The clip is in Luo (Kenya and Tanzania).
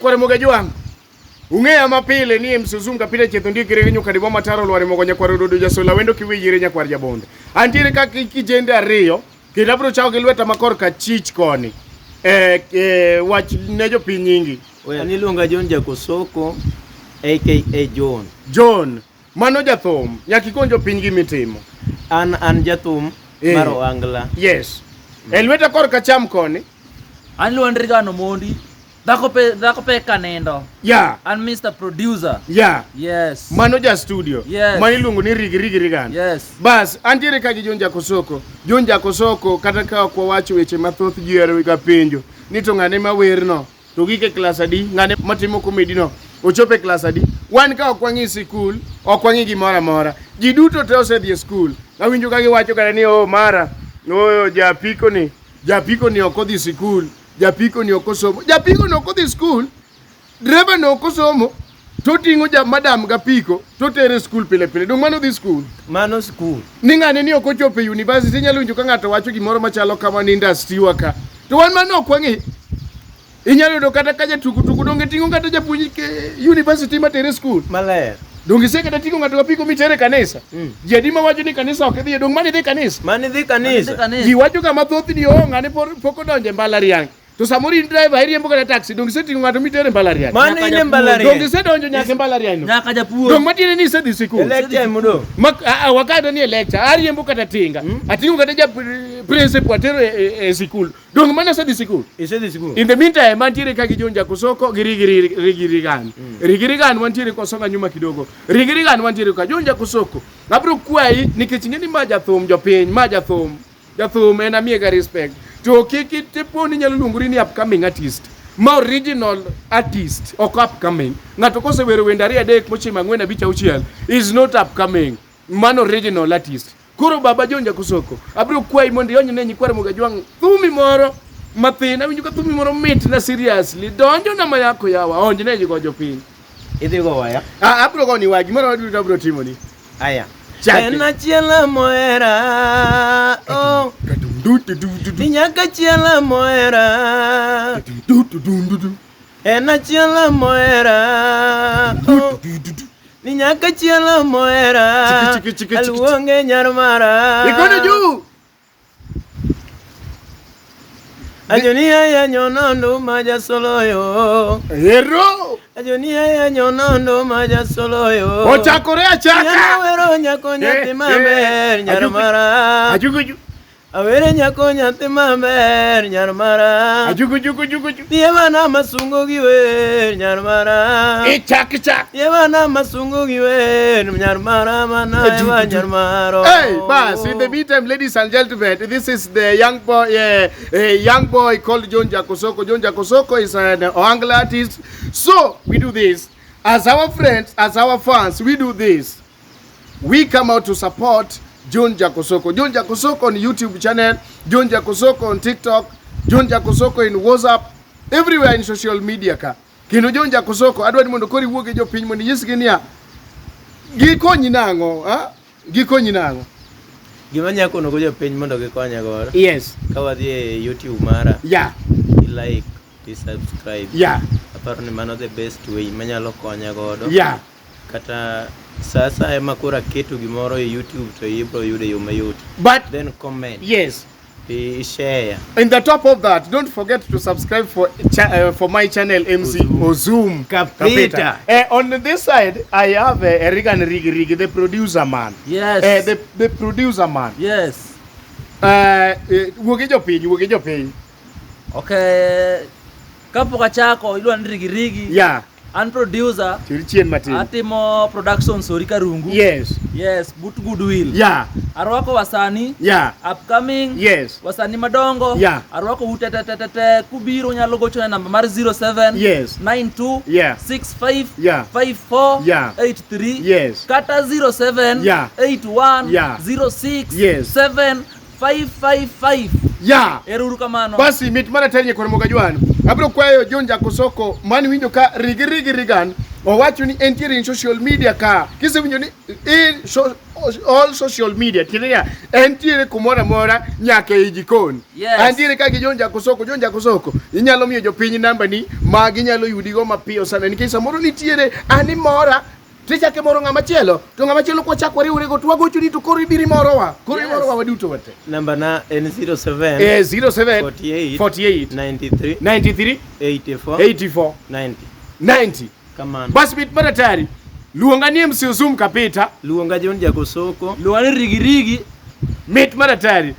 Kware mogajwang. Ung'eya mapile ni msuzunga pile chethundi kire nyuka dibo mataro lware mogonya kwaro dodo jasola wendo kiwiyire nyakwar jabonde. Antiere ka kijende ariyo kendo abro chao gi lweta makor ka chich koni. Wach ne jopiny nyingi. An iluonga John Jakosoko aka John. John, mano jathum, nyaka ikon jopiny gimitimo. An jathum mar Ohangla. Yes. Lweta kor ka cham koni. An luondri gano mondi. Dhako pe kanendo. Yeah. And Mr. Producer. Yeah. Yes. Mano ja studio. Yes. Mani lungu ni rigi gani. Yes. Bas, antiere ka gi John Jakosoko. John Jakosoko kata ka kwa wacho weche mathoth jiero ka penjo. Ni to ng'ane mawer no. To gike class adi, ng'ane matimo comedy no. Ochope class adi. Wan ka okwangi school, okwangi gimoro amora. Ji duto te osedhi e school. Awinjo ka giwacho kare ni mara. Japiko ni okodhi school. Japiko ni okosomo. Japiko ni okodhi school. Driver no okosomo. To tingo madam gapiko to tere school pile. Dong mano dhi school. Mano school. Ni ng'ane ni okochope university nyalo winjo ka ng'ato wacho gimoro machalo kama ni industry waka. To wan mano okwangi. Inyalo do kata kaja tuku donge tingo kata japuonj ke university matere school. Maler. Donge se kata tingo ng'ato gapiko mitere kanisa. Jadi ma wacho ni kanisa ok dhi dong mani dhi kanisa. Mani dhi kanisa. Ji wacho kama thoth ni ng'ane pok odonje mbalariany. To samori driver iriembo kata taxi donge se tingo ng'ato mitere mbalariany. Mani ile mbalariany. Donge se donjo nyaka mbalariany. Nyaka japuonj. Dong matire ni se dhi school. Lecture mudo. Wakati ni lecture ariembo kata tinga. Atingo kata ja principal atero e school. Dong mana se dhi school. Ise dhi school. In the meantime mantiere ka gi John Jakosoko gi rigirigan. Rigirigan wantiere kosonga nyuma kidogo. Rigirigan wantiere ka John Jakosoko. Abro kwai nikech ng'eni ma jathum jopiny, ma jathum. Jathum en amiega respect. To kiki tiponi nyalo luongori ni upcoming artist. Ma original artist ok upcoming. Ng'ato kosewero wende ariyo adek mochimo ang'wen abich auchiel is not upcoming. Man original artist. Koro baba John Jakosoko abro kwai mondo yonyne nyikware mogajwang' thumi moro mathin. Awinjo ka thumi moro mit na seriously donjo na mayako yawa onjne ji gojo piny. Idhi go waya. Abro go ni wagi moro duto abro timo ni. Aya. En chiela moera. Oh. Nyaka chiela moera. En chiela moera. Ni nyaka chiela moera. Aluonge nyar mara. Ikono juu. Ajonia ya nyonondo maja soloyo. Hero. Ajonia ya nyonondo maja soloyo. Ochakore achaka. Nyawero nyako nyati maber nyar mara. Ajuguju. Awere nyako nyati maber nyar mara. Ajuguju. Yevana masungo giwe nyar mara. Chak. Yevana masungo giwe nyar mara mana eva nyar maro. Hey, bas, in the meantime, ladies and gentlemen, this is the young boy, a young boy called John Jakosoko. John Jakosoko is an Ohangla artist. So, we do this. As our friends, as our fans, we do this. We come out to support John Jakosoko. John Jakosoko on YouTube channel, John Jakosoko on TikTok, John Jakosoko in WhatsApp, everywhere in social media ka. Kino John Jakosoko, adwa ni mondo kori wuoge jo piny mondo nyisgi niya. Gikonyi nang'o, ha? Gikonyi nang'o. Gima nyako no gojo piny mondo gikonya godo. Yes. Ka wadhi e YouTube mara. Yeah. Like, subscribe. Yeah. Aparo ni mano the best way manyalo konya godo. Yeah. Kata sasa ema kura keto gimoro e YouTube to ibro yude yo mayot. But then comment. Yes. Share. In the top of that, don't forget to subscribe for my channel MC Ozoom. Kapita. On this side, I have Regan Rigi, the producer man. Yes. The producer man. Yes. Wuogejo piny. Okay. Kapok achako iluondri Rigi. Yeah. And producer. Chirchien Martin. Atimo production sori karungu. Yes. But goodwill. Yeah. Arwako wasani. Yeah. Upcoming. Yes. Wasani madongo. Yeah. Arwako utetetetete kubiro nyalo gocho na namba mar 07. Yes. 92. Yeah. 65. Yeah. 54. Yeah. 83. Yes. Kata 07. Yeah. 81. Yeah. 06. Yes. 7. 555. Yeah. Eruru kamano. Basi mit mara tenye kwa mogajwani. Abro kwayo John Jakosoko mani winjo ka rigan Owacho ni entiere in social media ka. Kisewinjo ni in all social media tinia entiere kumora mora nyaka e jikon. Yes. Antiere ka gi Jonja Kosoko. Inyalo miyo jopiny namba ni ma ginyalo yudi go mapiyo sana nikech samoro nitiere ani mora tichake moro ng'ama chielo to ng'ama chielo ko chakwa riwre go twago chudi to koro ibiri morowa waduto wate. Namba na en 07 07 48 93 84 90. Kamano. Bas bit maratari. Luonga ni MC Ozoom kapita. Luonga Jonja Kosoko. Luonga ni Rigirigi. Mit maratari.